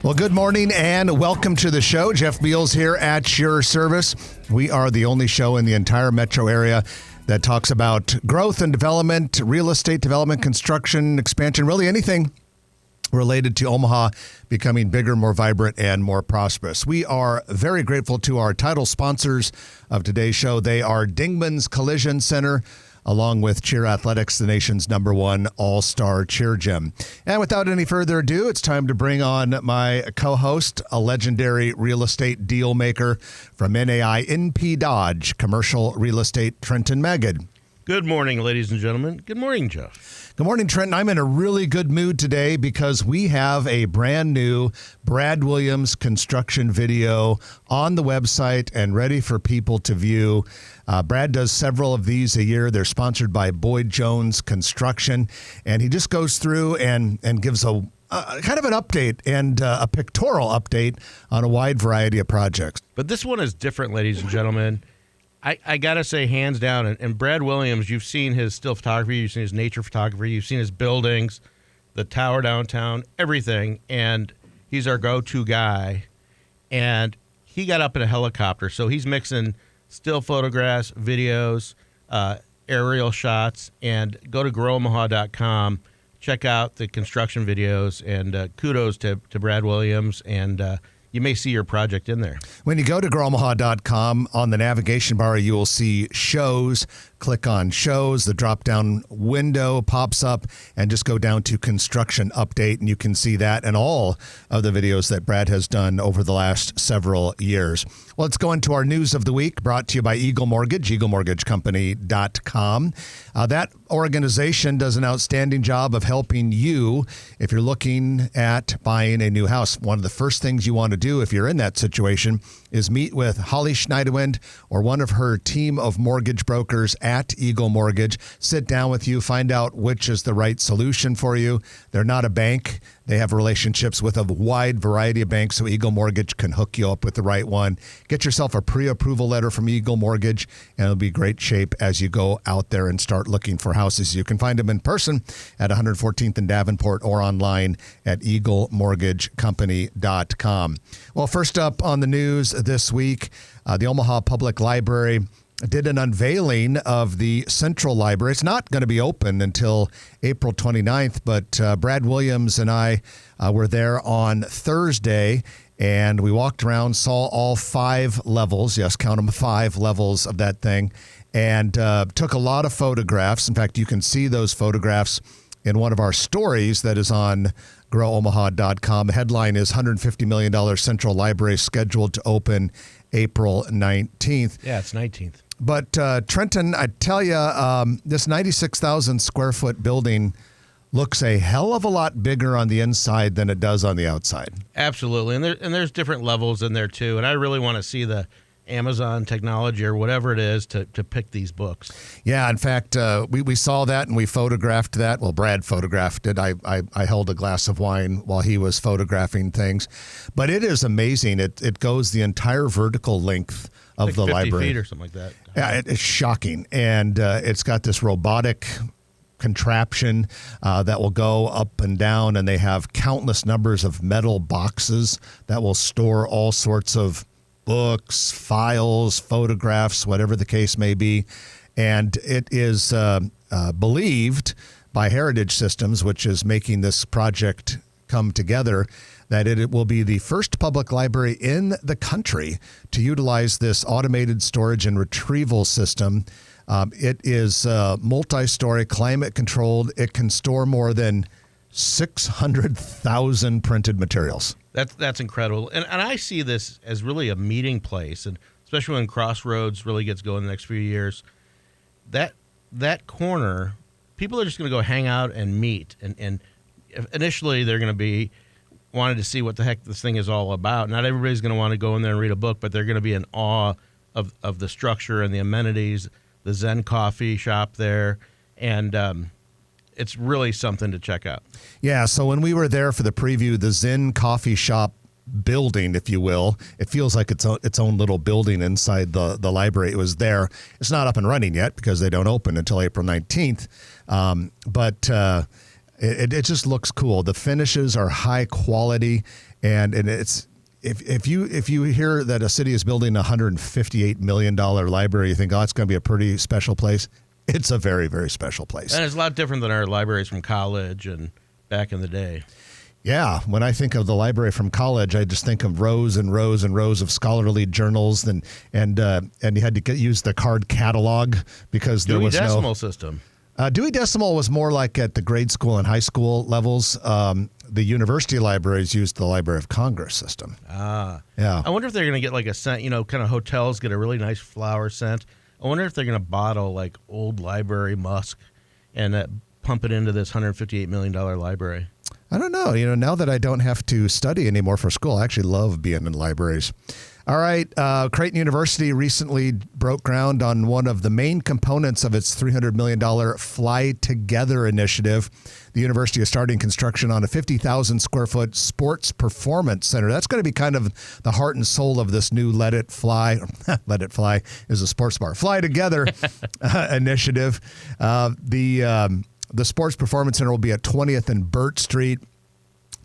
Well, good morning and welcome to the show. Jeff Beals here at your service. We are the only show in the entire metro area that talks about growth and development, real estate development, construction, expansion, really anything related to Omaha becoming bigger, more vibrant, and more prosperous. We are very grateful to our title sponsors of today's show. They are Dingman's Collision Center, along with Cheer Athletics, the nation's #1 all-star cheer gym. And without any further ado, it's time to bring on my co-host, a legendary real estate deal maker from NAI NP Dodge Commercial Real Estate, Trenton Magid. Good morning, ladies and gentlemen. Good morning, Jeff. Good morning, Trenton. I'm in a really good mood today because we have a brand new Brad Williams construction video on the website and ready for people to view. Brad does several of these a year. They're sponsored by Boyd Jones Construction, and he just goes through and gives a kind of an update and a pictorial update on a wide variety of projects. But this one is different, ladies and gentlemen. I got to say, hands down, and Brad Williams, you've seen his still photography, you've seen his nature photography, you've seen his buildings, the tower downtown, everything, and he's our go-to guy. And he got up in a helicopter, so he's mixing still photographs, videos, aerial shots, and go to growomaha.com, check out the construction videos, and kudos to Brad Williams, and you may see your project in there. When you go to growomaha.com, on the navigation bar, you will see shows. Click on shows. The drop-down window pops up, and just go down to construction update, and you can see that and all of the videos that Brad has done over the last several years. Well, let's go into our news of the week, brought to you by Eagle Mortgage, eaglemortgagecompany.com. That organization does an outstanding job of helping you if you're looking at buying a new house. One of the first things you want to do if you're in that situation is meet with Holly Schneiderwind or one of her team of mortgage brokers at Eagle Mortgage. Sit down with you, find out which is the right solution for you. They're not a bank. They have relationships with a wide variety of banks, so Eagle Mortgage can hook you up with the right one. Get yourself a pre-approval letter from Eagle Mortgage, and it'll be great shape as you go out there and start looking for houses. You can find them in person at 114th and Davenport or online at eaglemortgagecompany.com. Well, first up on the news this week, the Omaha Public Library did an unveiling of the Central Library. It's not going to be open until April 29th, but Brad Williams and I were there on Thursday, and we walked around, saw all 5 levels. Yes, count them, 5 levels of that thing, and took a lot of photographs. In fact, you can see those photographs in one of our stories that is on growomaha.com. The headline is $150 million Central Library scheduled to open April 19th. Yeah, it's 19th. But Trenton, I tell you, this 96,000 square foot building looks a hell of a lot bigger on the inside than it does on the outside. Absolutely, and there's different levels in there too. And I really want to see the Amazon technology or whatever it is to pick these books. Yeah, in fact, we saw that and we photographed that. Well, Brad photographed it. I held a glass of wine while he was photographing things. But it is amazing. It goes the entire vertical length of like the 50 library. feet or something like that. Yeah, it's shocking. And it's got this robotic contraption that will go up and down, and they have countless numbers of metal boxes that will store all sorts of books, files, photographs, whatever the case may be. And it is believed by Heritage Systems, which is making this project come together, that it will be the first public library in the country to utilize this automated storage and retrieval system. It is multi-story, climate controlled. It can store more than 600,000 printed materials. That's incredible. And I see this as really a meeting place, and especially when Crossroads really gets going in the next few years. That corner, people are just going to go hang out and meet. And initially they're going to be wanted to see what the heck this thing is all about. Not everybody's going to want to go in there and read a book, but they're going to be in awe of the structure and the amenities, the Zen coffee shop there, and it's really something to check out. Yeah, so when we were there for the preview, the Zen coffee shop building, if you will, it feels like its own little building inside the library. It was there. It's not up and running yet because they don't open until April 19th, but it just looks cool. The finishes are high quality, And it's if you hear that a city is building a $158 million library, you think, oh, it's going to be a pretty special place. It's a very, very special place. And it's a lot different than our libraries from college and back in the day. Yeah, when I think of the library from college, I just think of rows and rows and rows of scholarly journals, and you had to use the card catalog because there was no Dewey Decimal System. Dewey Decimal was more like at the grade school and high school levels. The university libraries used the Library of Congress system. Ah, yeah. I wonder if they're going to get like a scent. Kind of hotels get a really nice flower scent. I wonder if they're going to bottle like old library musk and pump it into this $158 million library. I don't know. Now that I don't have to study anymore for school, I actually love being in libraries. All right. Creighton University recently broke ground on one of the main components of its $300 million Fly Together initiative. The university is starting construction on a 50,000 square foot sports performance center. That's going to be kind of the heart and soul of this new Let It Fly. Let It Fly is a sports bar. Fly Together initiative. The sports performance center will be at 20th and Burt Street.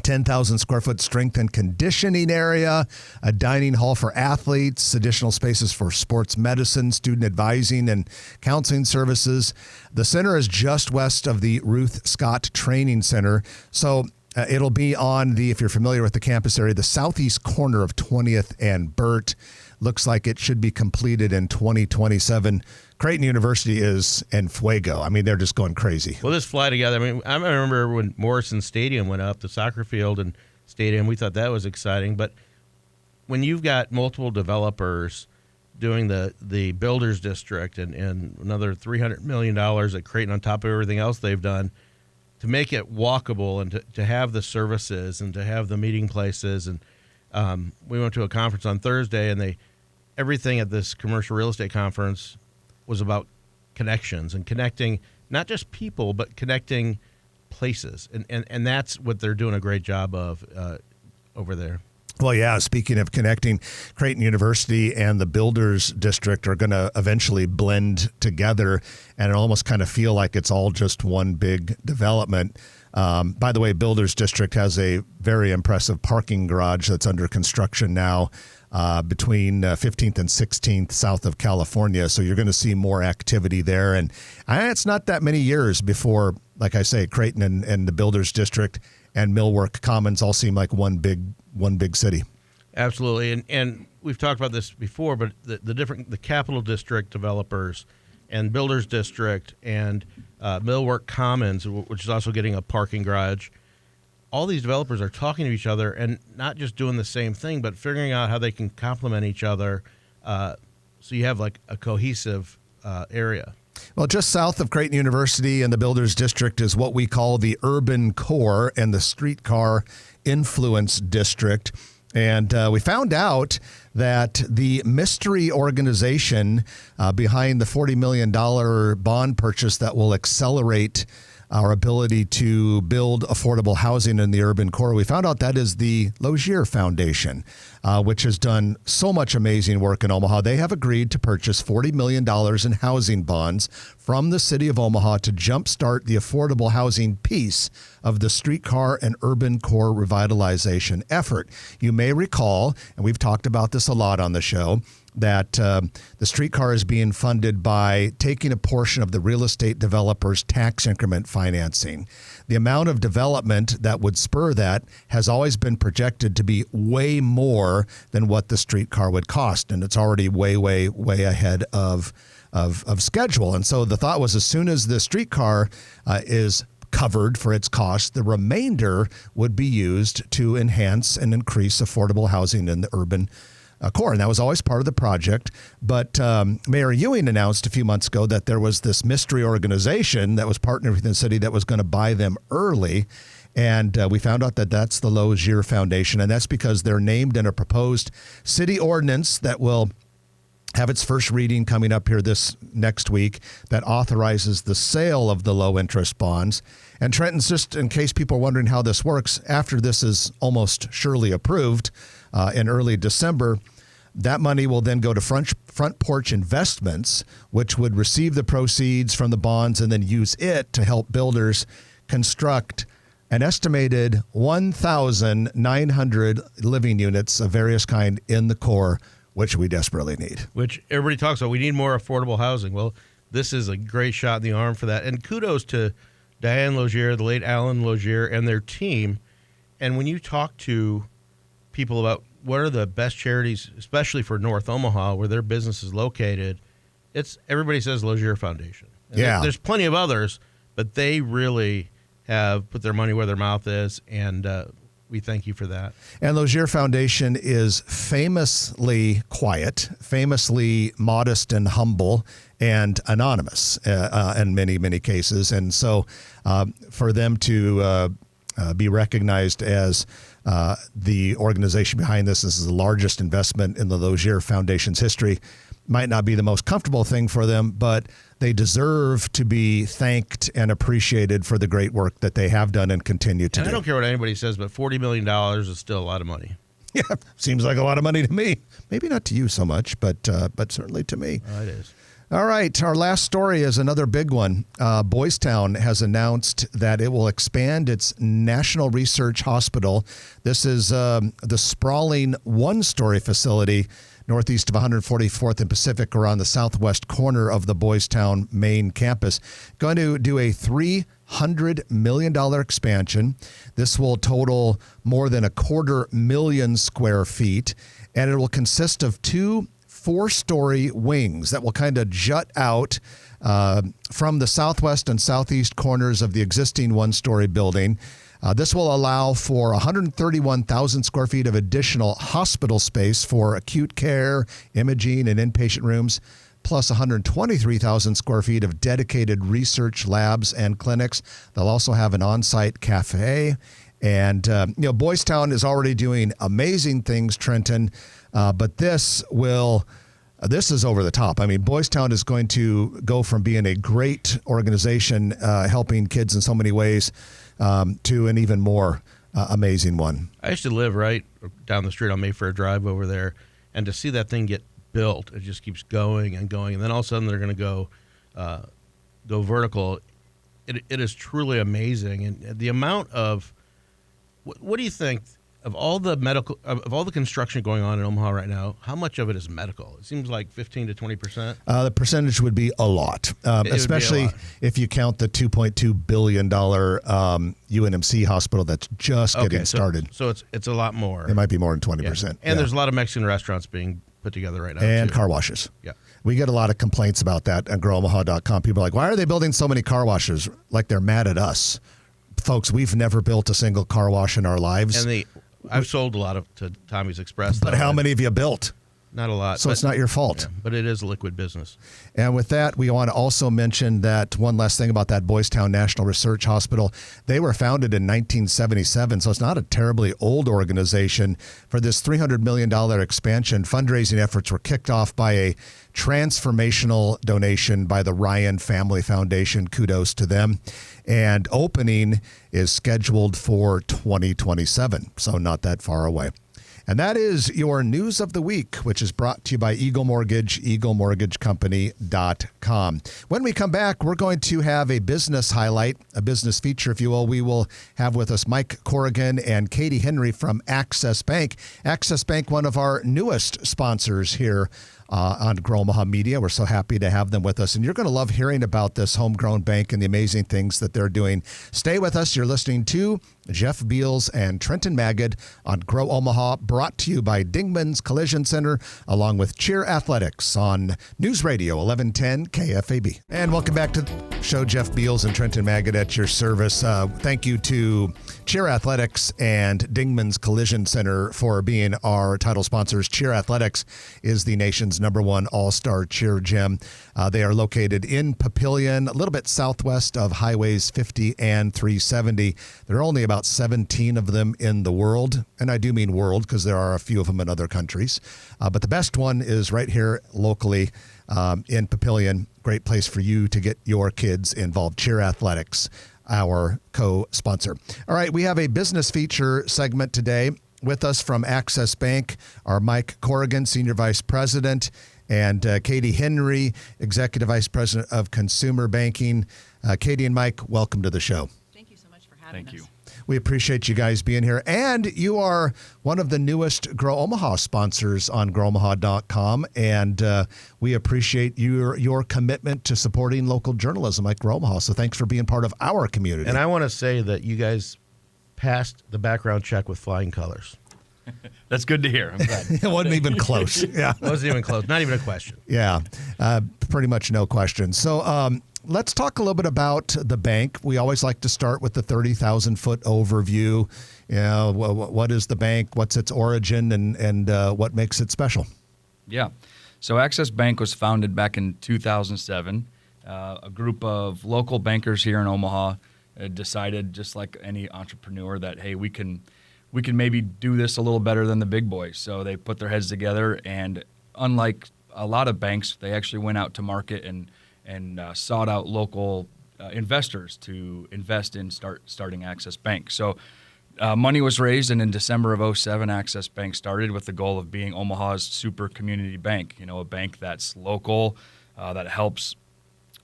10,000 square foot strength and conditioning area, a dining hall for athletes, additional spaces for sports medicine, student advising, and counseling services. The center is just west of the Ruth Scott Training Center. So it'll be on if you're familiar with the campus area, the southeast corner of 20th and Burt. Looks like it should be completed in 2027. Creighton University is en fuego. I mean, they're just going crazy. Well, this Fly Together, I remember when Morrison Stadium went up, the soccer field and stadium, we thought that was exciting. But when you've got multiple developers doing the Builders District and another $300 million at Creighton on top of everything else they've done, to make it walkable and to have the services and to have the meeting places. And we went to a conference on Thursday, and everything at this commercial real estate conference was about connections and connecting not just people, but connecting places. And that's what they're doing a great job of over there. Well, yeah, speaking of connecting, Creighton University and the Builders District are going to eventually blend together and almost kind of feel like it's all just one big development. By the way, Builders District has a very impressive parking garage that's under construction now between 15th and 16th south of California. So you're going to see more activity there. And it's not that many years before, like I say, Creighton and the Builders District and Millwork Commons all seem like one big city. Absolutely. And we've talked about this before, but the Capital District developers and Builders District and Millwork Commons, which is also getting a parking garage, all these developers are talking to each other and not just doing the same thing, but figuring out how they can complement each other so you have like a cohesive area. Well, just south of Creighton University and the Builders District is what we call the urban core and the streetcar influence district. And we found out that the mystery organization behind the $40 million bond purchase that will accelerate our ability to build affordable housing in the urban core, we found out that is the Lozier Foundation, which has done so much amazing work in Omaha. They have agreed to purchase $40 million in housing bonds from the city of Omaha to jumpstart the affordable housing piece of the streetcar and urban core revitalization effort. You may recall, and we've talked about this a lot on the show, that the streetcar is being funded by taking a portion of the real estate developer's tax increment financing. The amount of development that would spur that has always been projected to be way more than what the streetcar would cost, and it's already way, way, way ahead of schedule. And so the thought was, as soon as the streetcar is covered for its cost, the remainder would be used to enhance and increase affordable housing in the urban core. And that was always part of the project. But Mayor Ewing announced a few months ago that there was this mystery organization that was partnering with the city that was going to buy them early. And we found out that that's the Lozier Foundation. And that's because they're named in a proposed city ordinance that will have its first reading coming up here this next week that authorizes the sale of the low interest bonds. And Trenton's, just in case people are wondering how this works, after this is almost surely approved in early December, that money will then go to Front Porch Investments, which would receive the proceeds from the bonds and then use it to help builders construct an estimated 1,900 living units of various kind in the core, which we desperately need. Which everybody talks about. We need more affordable housing. Well, this is a great shot in the arm for that. And kudos to Diane Logier, the late Alan Logier, and their team. And when you talk to people about what are the best charities, especially for North Omaha, where their business is located, everybody says Logier Foundation. And there's plenty of others, but they really have put their money where their mouth is, and we thank you for that. And Logier Foundation is famously quiet, famously modest and humble, and anonymous in many, many cases. And so for them to be recognized as the organization behind this is the largest investment in the Logier Foundation's history, might not be the most comfortable thing for them, but they deserve to be thanked and appreciated for the great work that they have done and continue to do. I don't care what anybody says, but $40 million is still a lot of money. Yeah, seems like a lot of money to me. Maybe not to you so much, but certainly to me. It is. All right, our last story is another big one. Boys Town has announced that it will expand its National Research Hospital. This is the sprawling one-story facility northeast of 144th and Pacific, or on the southwest corner of the Boys Town main campus. Going to do a $300 million expansion. This will total more than 250,000 square feet, and it will consist of two 4-story wings that will kind of jut out from the southwest and southeast corners of the existing 1-story building. This will allow for 131,000 square feet of additional hospital space for acute care, imaging, and inpatient rooms, plus 123,000 square feet of dedicated research labs and clinics. They'll also have an on-site cafe. And, Boys Town is already doing amazing things, Trenton, but this is over the top. I mean, Boys Town is going to go from being a great organization helping kids in so many ways to an even more amazing one. I used to live right down the street on Mayfair Drive over there, and to see that thing get built, it just keeps going and going, and then all of a sudden they're going to go vertical. It is truly amazing, and the amount of what do you think of all the construction going on in Omaha right now? How much of it is medical? It seems like 15 to 20%. The percentage would be a lot, especially if you count the $2.2 billion UNMC hospital that's just getting started. So it's a lot more. It might be more than 20%. Yeah. And there's a lot of Mexican restaurants being put together right now. And too. Car washes. Yeah. We get a lot of complaints about that on GrowOmaha.com. People are like, why are they building so many car washes? Like they're mad at us. Folks, we've never built a single car wash in our lives. And I've sold a lot to Tommy's Express. But how many have you built? Not a lot. So it's not your fault. Yeah, but it is a liquid business. And with that, we want to also mention that one last thing about that Boys Town National Research Hospital. They were founded in 1977, so it's not a terribly old organization. For this $300 million expansion, fundraising efforts were kicked off by a transformational donation by the Ryan Family Foundation. Kudos to them. And opening is scheduled for 2027, so not that far away. And that is your news of the week, which is brought to you by Eagle Mortgage, eaglemortgagecompany.com. When we come back, we're going to have a business highlight, a business feature, if you will. We will have with us Mike Corrigan and Katie Henry from Access Bank. Access Bank, one of our newest sponsors here on Grow Omaha Media. We're so happy to have them with us. And you're going to love hearing about this homegrown bank and the amazing things that they're doing. Stay with us. You're listening to Jeff Beals and Trenton Magid on Grow Omaha, brought to you by Dingman's Collision Center, along with Cheer Athletics on News Radio 1110 KFAB. And welcome back to the show. Jeff Beals and Trenton Magid at your service. Thank you to Cheer Athletics and Dingman's Collision Center for being our title sponsors. Cheer Athletics is the nation's #1 all-star cheer gym. They are located in Papillion, a little bit southwest of highways 50 and 370. There are only about 17 of them in the world, and I do mean world because there are a few of them in other countries. But the best one is right here locally in Papillion. Great place for you to get your kids involved. Cheer Athletics, our co-sponsor. All right, we have a business feature segment today. With us from Access Bank are Mike Corrigan, Senior Vice President, and Katie Henry, Executive Vice President of Consumer Banking. Katie and Mike, welcome to the show. Thank you so much for having us. Thank you. We appreciate you guys being here. And you are one of the newest Grow Omaha sponsors on growomaha.com. And we appreciate your commitment to supporting local journalism like Grow Omaha. So thanks for being part of our community. And I want to say that you guys passed the background check with flying colors. That's good to hear. I'm glad. It wasn't even close. Yeah. It wasn't even close. Not even a question. Yeah. Pretty much no question. So let's talk a little bit about the bank. We always like to start with the 30,000-foot overview. What is the bank? What's its origin? And what makes it special? Yeah. So Access Bank was founded back in 2007. A group of local bankers here in Omaha decided, just like any entrepreneur, that, hey, we can maybe do this a little better than the big boys. So they put their heads together, and unlike a lot of banks, they actually went out to market and sought out local investors to invest in starting Access Bank. So money was raised, and in December of 2007, Access Bank started with the goal of being Omaha's super community bank, a bank that's local, that helps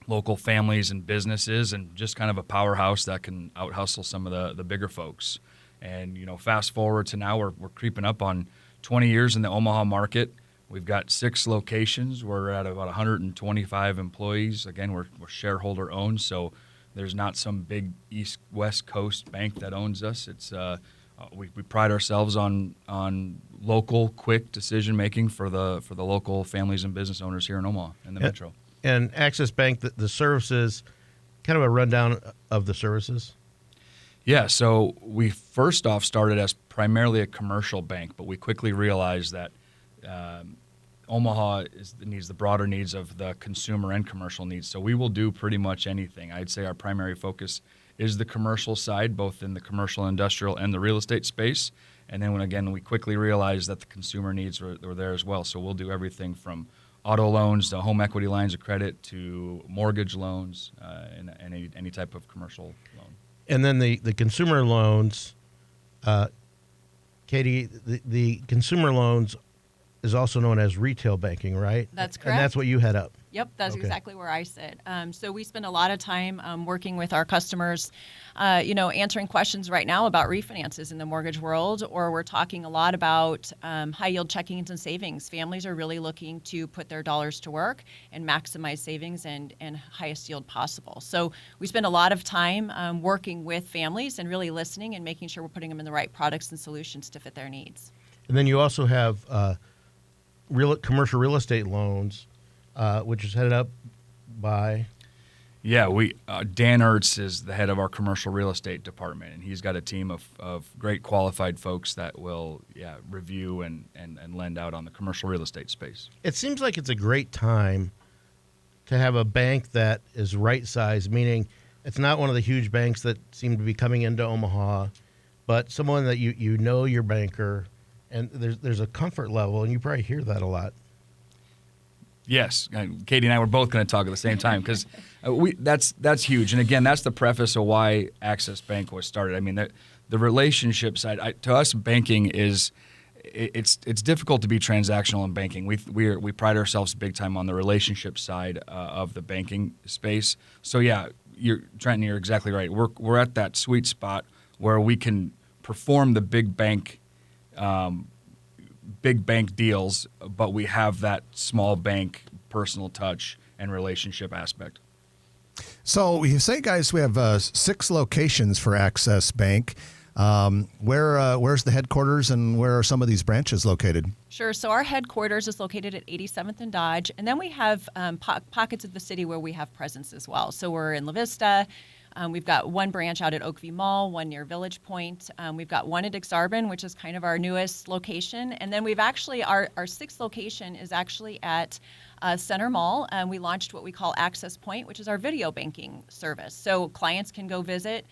local families and businesses, and just kind of a powerhouse that can out-hustle some of the bigger folks. And, fast forward to now, we're creeping up on 20 years in the Omaha market. We've got 6 locations. We're at about 125 employees. Again, we're shareholder owned, so there's not some big West Coast bank that owns us. It's we pride ourselves on local, quick decision making for the local families and business owners here in Omaha and the metro. And Access Bank, the services, kind of a rundown of the services. Yeah, so we first off started as primarily a commercial bank, but we quickly realized that Omaha needs the broader needs of the consumer and commercial needs. So we will do pretty much anything. I'd say our primary focus is the commercial side, both in the commercial, industrial, and the real estate space. And then we quickly realized that the consumer needs were there as well. So we'll do everything from auto loans to home equity lines of credit to mortgage loans and any type of commercial loan. And then the consumer loans, Katie, the consumer loans is also known as retail banking, right? That's correct. And that's what you head up. Yep, that's Okay. exactly where I sit. So we spend a lot of time working with our customers, answering questions right now about refinances in the mortgage world, or we're talking a lot about high-yield checkings and savings. Families are really looking to put their dollars to work and maximize savings and highest yield possible. So we spend a lot of time working with families and really listening and making sure we're putting them in the right products and solutions to fit their needs. And then you also have commercial real estate loans, which is headed up by... Yeah, Dan Ertz is the head of our commercial real estate department, and he's got a team of great qualified folks that will review and lend out on the commercial real estate space. It seems like it's a great time to have a bank that is right-sized, meaning it's not one of the huge banks that seem to be coming into Omaha, but someone that you know your banker, and there's a comfort level, and you probably hear that a lot. Yes, Katie and I were both going to talk at the same time because that's huge. And again, that's the preface of why Access Bank was started. I mean, the relationship side to us, banking is it's difficult to be transactional in banking. We pride ourselves big time on the relationship side of the banking space. So yeah, Trenton, you're exactly right. We're at that sweet spot where we can perform the big bank deals, but we have that small bank personal touch and relationship aspect. So you say, guys, we have 6 locations for Access Bank. Where's the headquarters, and where are some of these branches located? Sure. So our headquarters is located at 87th and Dodge, and then we have pockets of the city where we have presence as well. So we're in La Vista. We've got one branch out at Oakview Mall, one near Village Point. We've got one at Exarban, which is kind of our newest location. And then we've actually, our 6th location is actually at Center Mall. We launched what we call Access Point, which is our video banking service. So clients can go visit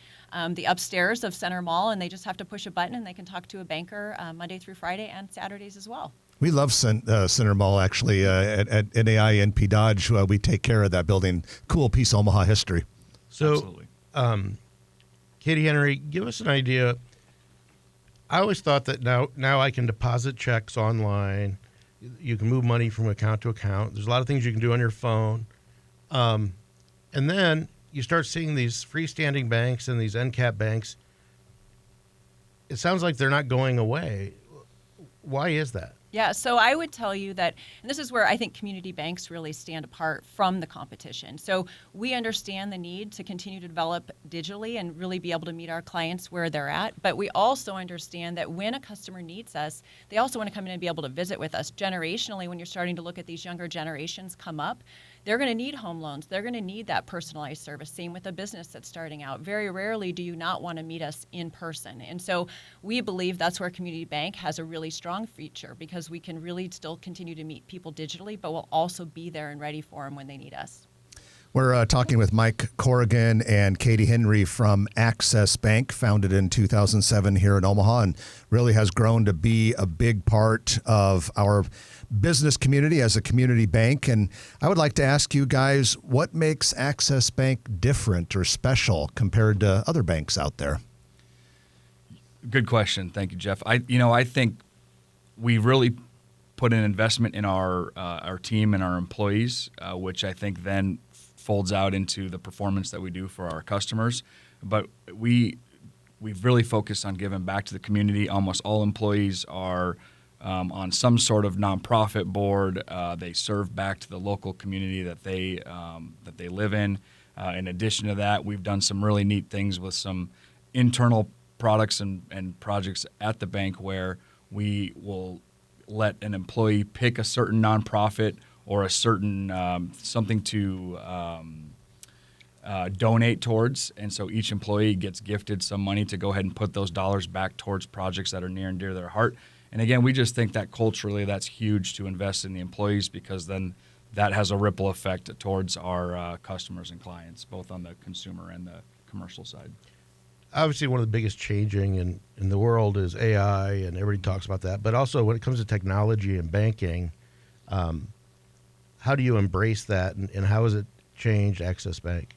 the upstairs of Center Mall, and they just have to push a button, and they can talk to a banker Monday through Friday and Saturdays as well. We love Center Mall, actually, at NAI NP Dodge. We take care of that building. Cool piece of Omaha history. So, Absolutely. Katie Henry, give us an idea. I always thought that now I can deposit checks online. You can move money from account to account. There's a lot of things you can do on your phone. And then you start seeing these freestanding banks and these end cap banks it sounds like they're not going away. Why is that? Yeah, so I would tell you that, and this is where I think community banks really stand apart from the competition. So we understand the need to continue to develop digitally and really be able to meet our clients where they're at. But we also understand that when a customer needs us, they also want to come in and be able to visit with us. Generationally, when you're starting to look at these younger generations come up, they're going to need home loans. They're going to need that personalized service. Same with a business that's starting out. Very rarely do you not want to meet us in person. And so we believe that's where Community Bank has a really strong feature, because we can really still continue to meet people digitally, but we'll also be there and ready for them when they need us. We're talking with Mike Corrigan and Katie Henry from Access Bank, founded in 2007 here in Omaha, and really has grown to be a big part of our business community as a community bank. And I would like to ask you guys, what makes Access Bank different or special compared to other banks out there? Good question. Thank you, Jeff. I think we really put an investment in our team and our employees, which I think then folds out into the performance that we do for our customers. But we've really focused on giving back to the community. Almost all employees are on some sort of nonprofit board. They serve back to the local community that they live in. In addition to that, we've done some really neat things with some internal products and projects at the bank where we will let an employee pick a certain nonprofit or a certain something to donate towards. And so each employee gets gifted some money to go ahead and put those dollars back towards projects that are near and dear to their heart. And again, we just think that culturally that's huge to invest in the employees, because then that has a ripple effect towards our customers and clients, both on the consumer and the commercial side. Obviously, one of the biggest changing in the world is AI, and everybody talks about that. But also, when it comes to technology and banking, how do you embrace that, and how has it changed Access Bank?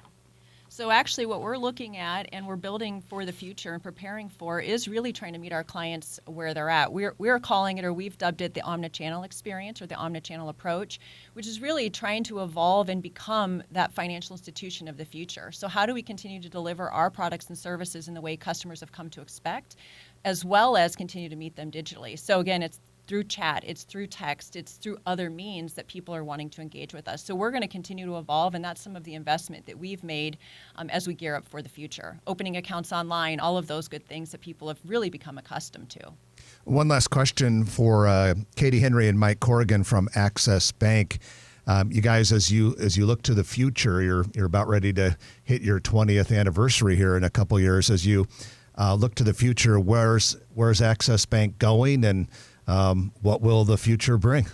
So actually what we're looking at and we're building for the future and preparing for is really trying to meet our clients where they're at. We're calling it, or we've dubbed it, the omnichannel experience or the omnichannel approach, which is really trying to evolve and become that financial institution of the future. So how do we continue to deliver our products and services in the way customers have come to expect, as well as continue to meet them digitally? So again, it's through chat, it's through text, it's through other means that people are wanting to engage with us. So we're going to continue to evolve, and that's some of the investment that we've made as we gear up for the future. Opening accounts online, all of those good things that people have really become accustomed to. One last question for Katie Henry and Mike Corrigan from Access Bank. You guys, as you look to the future, you're about ready to hit your 20th anniversary here in a couple years. As you look to the future, where's Access Bank going, and what will the future bring?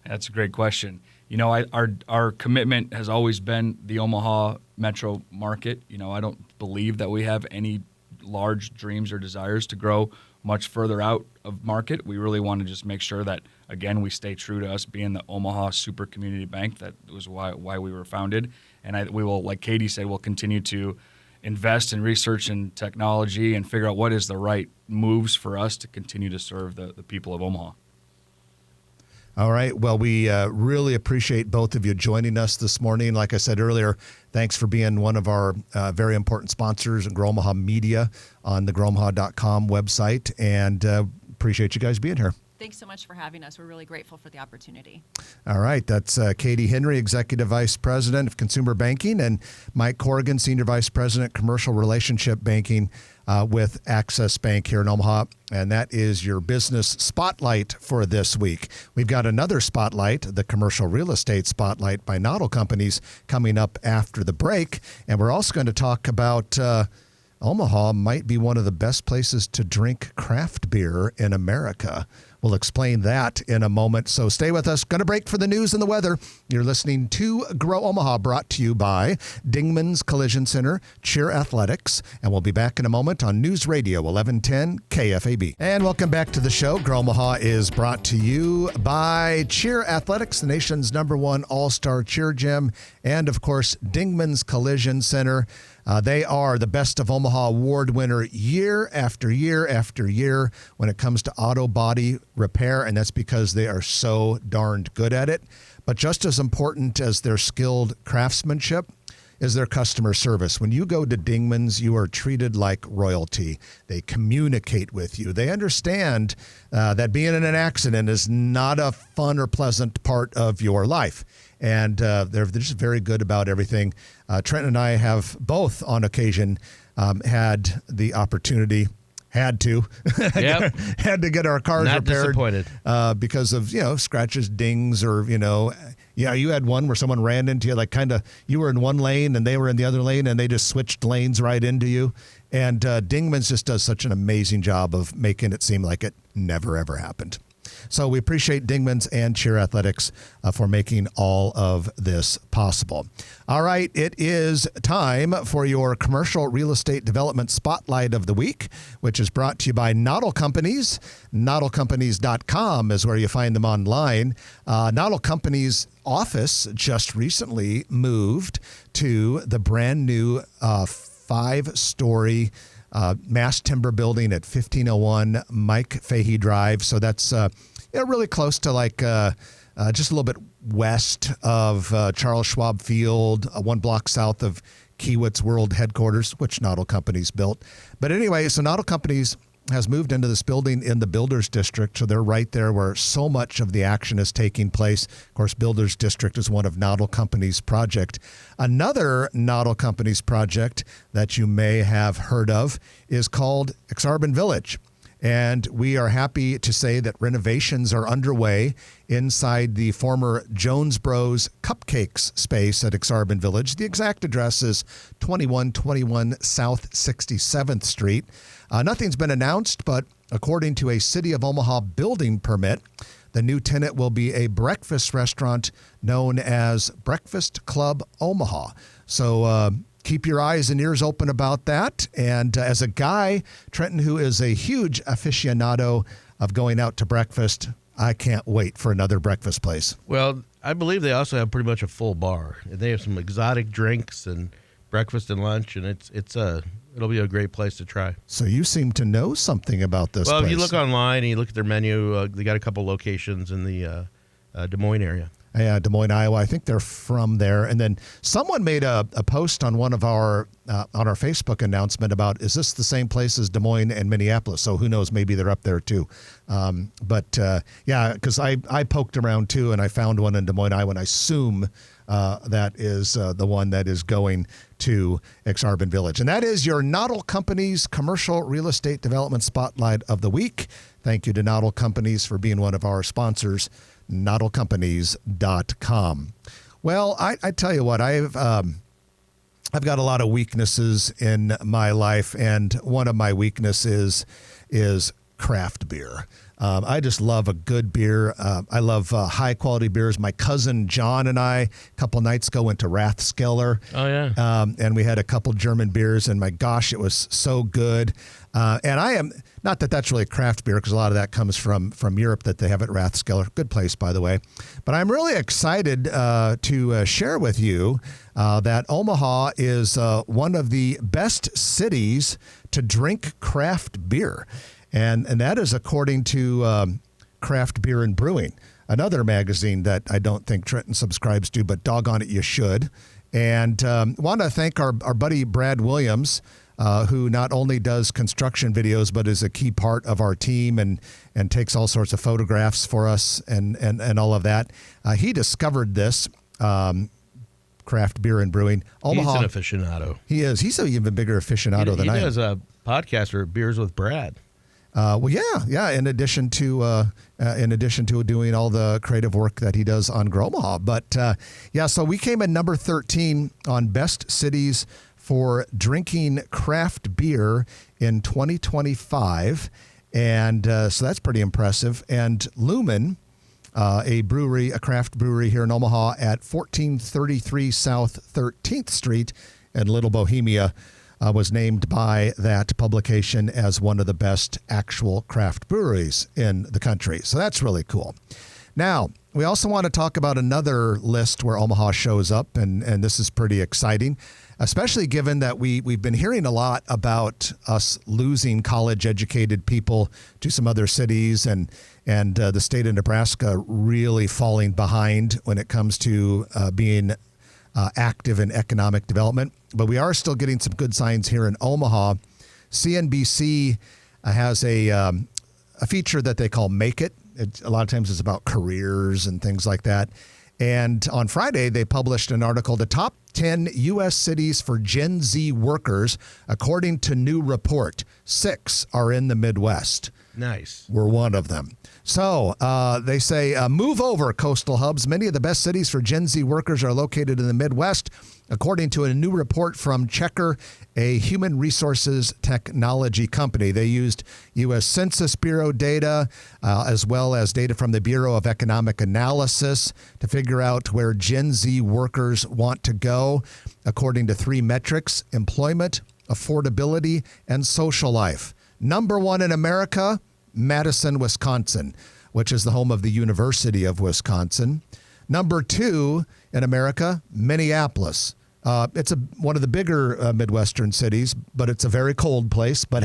That's a great question. Our commitment has always been the Omaha metro market. I don't believe that we have any large dreams or desires to grow much further out of market. We really want to just make sure that, again, we stay true to us being the Omaha super community bank. That was why we were founded. And we will, like Katie said, we'll continue to invest in research and technology and figure out what is the right moves for us to continue to serve the people of Omaha. All right. Well, we really appreciate both of you joining us this morning. Like I said earlier, thanks for being one of our very important sponsors, Grow Omaha Media, on the growomaha.com website, and appreciate you guys being here. Thanks so much for having us. We're really grateful for the opportunity. All right. That's Katie Henry, Executive Vice President of Consumer Banking, and Mike Corrigan, Senior Vice President, Commercial Relationship Banking with Access Bank here in Omaha. And that is your business spotlight for this week. We've got another spotlight, the Commercial Real Estate Spotlight by Nodal Companies, coming up after the break. And we're also going to talk about Omaha might be one of the best places to drink craft beer in America. We'll explain that in a moment, so stay with us. Going to break for the news and the weather. You're listening to Grow Omaha, brought to you by Dingman's Collision Center, Cheer Athletics, and we'll be back in a moment on News Radio 1110 KFAB. And welcome back to the show. Grow Omaha is brought to you by Cheer Athletics, the nation's #1 all-star cheer gym, and of course, Dingman's Collision Center. They are the Best of Omaha award winner year after year after year when it comes to auto body repair, and that's because they are so darned good at it. But just as important as their skilled craftsmanship is their customer service. When you go to Dingman's, you are treated like royalty. They communicate with you. They understand that being in an accident is not a fun or pleasant part of your life. And they're just very good about everything. Trent and I have both on occasion had the opportunity, had to get our cars Not repaired. disappointed. Because of, scratches, dings, or, you had one where someone ran into you, like kind of, you were in one lane and they were in the other lane and they just switched lanes right into you. And Dingman's just does such an amazing job of making it seem like it never, ever happened. So we appreciate Dingman's and Cheer Athletics for making all of this possible. All right, it is time for your commercial real estate development spotlight of the week, which is brought to you by Noddle Companies. NoddleCompanies.com is where you find them online. Noddle Companies office just recently moved to the brand new 5-story mass timber building at 1501 Mike Fahey Drive. So that's really close to just a little bit west of Charles Schwab Field, one block south of Kiewitz World Headquarters, which Noddle Companies built. But anyway, so Noddle Companies has moved into this building in the Builders District. So they're right there where so much of the action is taking place. Of course, Builders District is one of Noddle Companies' project. Another Noddle Companies project that you may have heard of is called Exarban Village. And we are happy to say that renovations are underway inside the former Jones Bros Cupcakes space at Exarban Village. The exact address is 2121 South 67th Street. Nothing's been announced, but according to a City of Omaha building permit, the new tenant will be a breakfast restaurant known as Breakfast Club Omaha. So keep your eyes and ears open about that. And as a guy, Trenton, who is a huge aficionado of going out to breakfast, I can't wait for another breakfast place. Well, I believe they also have pretty much a full bar. They have some exotic drinks and breakfast and lunch, and it'll be a great place to try. So you seem to know something about this Well, place. if you look online and you look at their menu, they got a couple locations in the Des Moines area. Yeah, Des Moines, Iowa. I think they're from there. And then someone made a post on one of our on our Facebook announcement about, is this the same place as Des Moines and Minneapolis? So who knows? Maybe they're up there too. Because I poked around too, and I found one in Des Moines, Iowa. And I assume that is the one that is going to Exarban Village. And that is your Noddle Companies Commercial Real Estate Development Spotlight of the Week. Thank you to Noddle Companies for being one of our sponsors. NoddleCompanies.com. Well, I tell you what, I've got a lot of weaknesses in my life, and one of my weaknesses is craft beer. I just love a good beer. I love high quality beers. My cousin John and I, a couple nights ago, went to Rathskeller. Oh, yeah. And we had a couple German beers, and my gosh, it was so good. And I am, not that that's really craft beer, because a lot of that comes from Europe that they have at Rathskeller. Good place, by the way. But I'm really excited to share with you that Omaha is one of the best cities to drink craft beer. And that is according to Craft Beer and Brewing, another magazine that I don't think Trenton subscribes to, but doggone it, you should. And want to thank our buddy Brad Williams, who not only does construction videos, but is a key part of our team and takes all sorts of photographs for us and all of that. He discovered this. Craft Beer and Brewing. Omaha, He's an aficionado. He is. He's an even bigger aficionado than I am. He does a podcast for Beers with Brad. In addition to doing all the creative work that he does on Grow Omaha. But so we came in number 13 on best cities for drinking craft beer in 2025, and so that's pretty impressive. And Lumen, a craft brewery here in Omaha at 1433 South 13th Street in Little Bohemia, was named by that publication as one of the best actual craft breweries in the country. So that's really cool. Now, we also want to talk about another list where Omaha shows up, and this is pretty exciting, especially given that we've been hearing a lot about us losing college-educated people to some other cities, and the state of Nebraska really falling behind when it comes to being active in economic development. But we are still getting some good signs here in Omaha. CNBC has a feature that they call Make It. A lot of times it's about careers and things like that. And on Friday, they published an article, The Top 10 U.S. Cities for Gen Z Workers. According to new report, 6 are in the Midwest. Nice. We're one of them. So they say, move over, coastal hubs. Many of the best cities for Gen Z workers are located in the Midwest, according to a new report from Checker, a human resources technology company. They used U.S. Census Bureau data as well as data from the Bureau of Economic Analysis to figure out where Gen Z workers want to go, according to 3 metrics: employment, affordability, and social life. Number 1 in America, Madison, Wisconsin, which is the home of the University of Wisconsin. Number 2 in America, Minneapolis. It's one of the bigger Midwestern cities, but it's a very cold place, but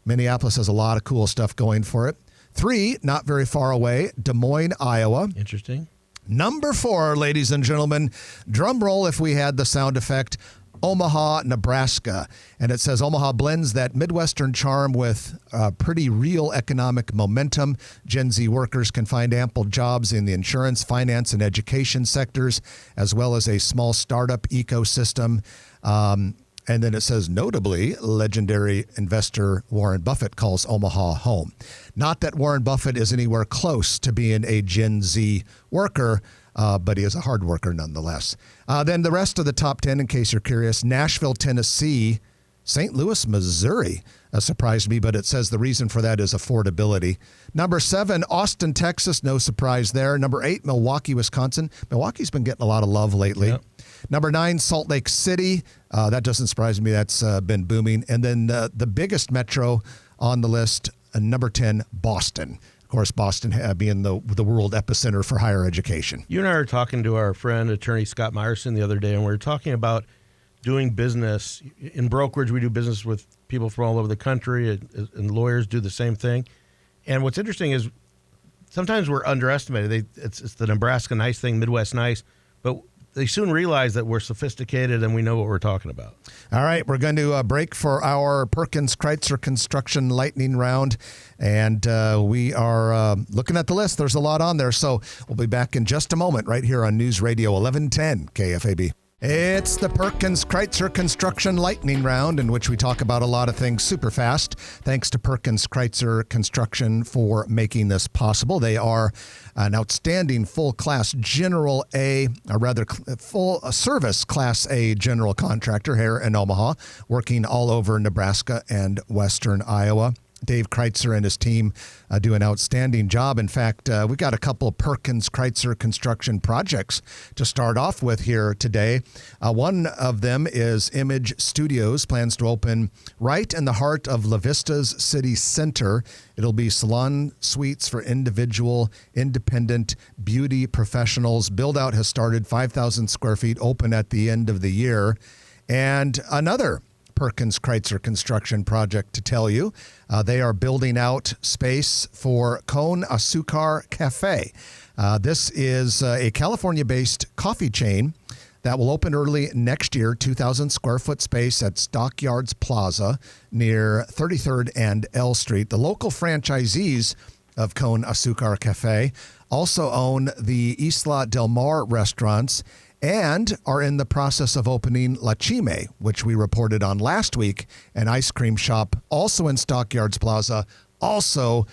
Minneapolis has a lot of cool stuff going for it. 3, not very far away, Des Moines, Iowa. Interesting. Number 4, ladies and gentlemen, drum roll if we had the sound effect, Omaha, Nebraska. And it says Omaha blends that Midwestern charm with pretty real economic momentum. Gen Z workers can find ample jobs in the insurance, finance, and education sectors, as well as a small startup ecosystem. And then it says, notably, legendary investor Warren Buffett calls Omaha home. Not that Warren Buffett is anywhere close to being a Gen Z worker, but he is a hard worker nonetheless. Then the rest of the top 10, in case you're curious: Nashville, Tennessee, St. Louis, Missouri. Surprised me, but it says the reason for that is affordability. Number 7, Austin, Texas. No surprise there. Number 8, Milwaukee, Wisconsin. Milwaukee's been getting a lot of love lately. Yep. Number 9, Salt Lake City. That doesn't surprise me. That's been booming. And then the biggest metro on the list, number 10, Boston. Of course, Boston being the world epicenter for higher education. You and I were talking to our friend, attorney Scott Meyerson, the other day, and we were talking about doing business. In brokerage, we do business with people from all over the country, and lawyers do the same thing. And what's interesting is sometimes we're underestimated. It's the Nebraska nice thing, Midwest nice, but they soon realize that we're sophisticated and we know what we're talking about. All right, we're going to break for our Perkins Kreitzer Construction Lightning Round, and we are looking at the list. There's a lot on there, so we'll be back in just a moment right here on News Radio 1110 KFAB. It's the Perkins Kreitzer Construction Lightning Round, in which we talk about a lot of things super fast. Thanks to Perkins Kreitzer Construction for making this possible. They are an outstanding full-class General A, or rather full-service Class A general contractor here in Omaha, working all over Nebraska and western Iowa. Dave Kreitzer and his team do an outstanding job. In fact, we've got a couple of Perkins Kreitzer construction projects to start off with here today. One of them is Image Studios, plans to open right in the heart of La Vista's city center. It'll be salon suites for individual, independent beauty professionals. Build-out has started, 5,000 square feet, open at the end of the year. And another Perkins Kreitzer construction project to tell you. They are building out space for Cone Azúcar Cafe. This is a California-based coffee chain that will open early next year, 2,000 square foot space at Stockyards Plaza near 33rd and L Street. The local franchisees of Cone Azúcar Cafe also own the Isla Del Mar restaurants and are in the process of opening La Chime, which we reported on last week, an ice cream shop also in Stockyards Plaza, also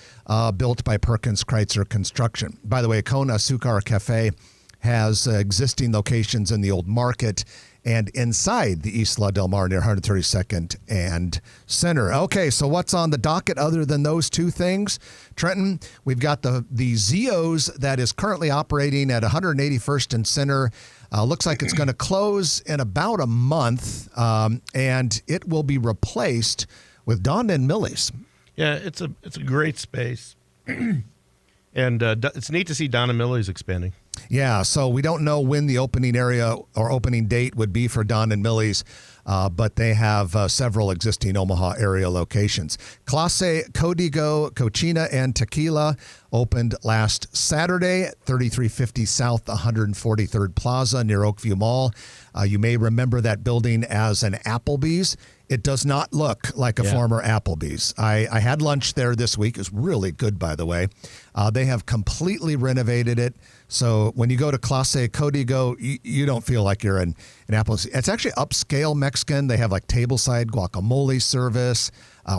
built by Perkins Kreitzer Construction. By the way, Cone Azúcar Cafe has existing locations in the Old Market and inside the Isla Del Mar near 132nd and Center. Okay, so what's on the docket other than those two things? Trenton, we've got the Zio's that is currently operating at 181st and Center. Looks like it's going to close in about a month, and it will be replaced with Don and Millie's. Yeah, it's a great space, and it's neat to see Don and Millie's expanding. Yeah, so we don't know when the opening area or opening date would be for Don and Millie's. but they have several existing Omaha area locations. Clase Código Cochina and Tequila opened last Saturday at 3350 South 143rd Plaza near Oakview Mall. You may remember that building as an Applebee's. It does not look like a former Applebee's. I had lunch there this week. It was really good, by the way. They have completely renovated it. So when you go to Clase Código, you don't feel like you're in Applebee's. It's actually upscale Mexican. They have like tableside guacamole service.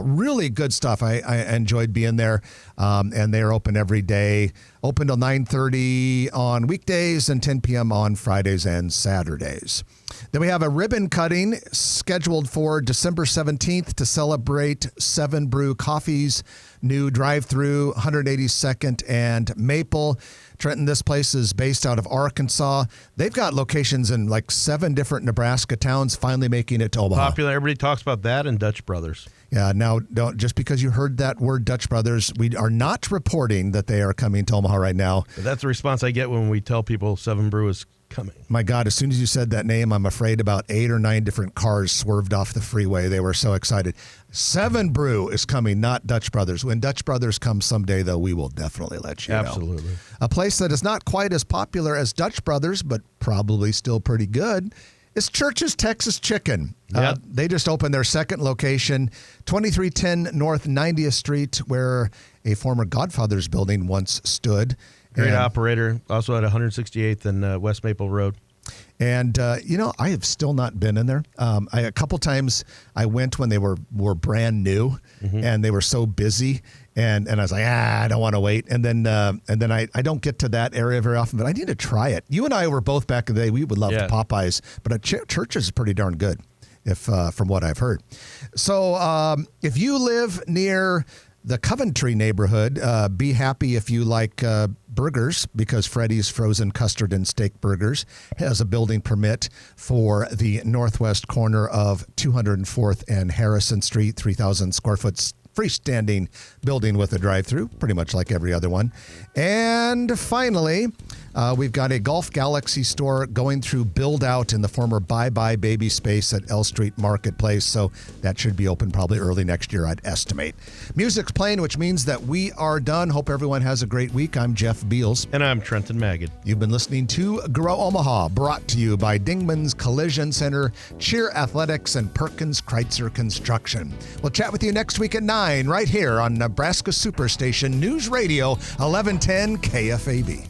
Really good stuff. I enjoyed being there. And they're open every day. Open till 9:30 on weekdays and 10 p.m. on Fridays and Saturdays. Then we have a ribbon cutting scheduled for December 17th to celebrate 7 Brew Coffee's new drive-through, 182nd and Maple. Trenton, this place is based out of Arkansas. They've got locations in like 7 different Nebraska towns, finally making it to Omaha. Popular. Everybody talks about that and Dutch Brothers. Yeah, now, don't just because you heard that word Dutch Brothers, we are not reporting that they are coming to Omaha right now. But that's the response I get when we tell people 7 Brew is coming. My God, as soon as you said that name, I'm afraid about 8 or 9 different cars swerved off the freeway. They were so excited. 7 Brew is coming, not Dutch Brothers. When Dutch Brothers comes someday, though, we will definitely let you know. Absolutely. A place that is not quite as popular as Dutch Brothers, but probably still pretty good, is Church's Texas Chicken. Yep. They just opened their second location, 2310 North 90th Street, where a former Godfather's building once stood. Great operator. Also at 168th and West Maple Road. And, I have still not been in there. A couple times I went when they were brand new and they were so busy. And I was like, I don't want to wait. And then I don't get to that area very often, but I need to try it. You and I were both back in the day. We would love Popeyes, but Church is pretty darn good, if from what I've heard. So if you live near the Coventry neighborhood, be happy if you like burgers, because Freddy's Frozen Custard and Steak Burgers has a building permit for the northwest corner of 204th and Harrison Street, 3,000 square foot freestanding building with a drive-through, pretty much like every other one. And finally, we've got a Golf Galaxy store going through build-out in the former Bye Bye Baby space at L Street Marketplace, so that should be open probably early next year, I'd estimate. Music's playing, which means that we are done. Hope everyone has a great week. I'm Jeff Beals. And I'm Trenton Magid. You've been listening to Grow Omaha, brought to you by Dingman's Collision Center, Cheer Athletics, and Perkins Kreitzer Construction. We'll chat with you next week at 9 right here on Nebraska Superstation News Radio 1110 KFAB.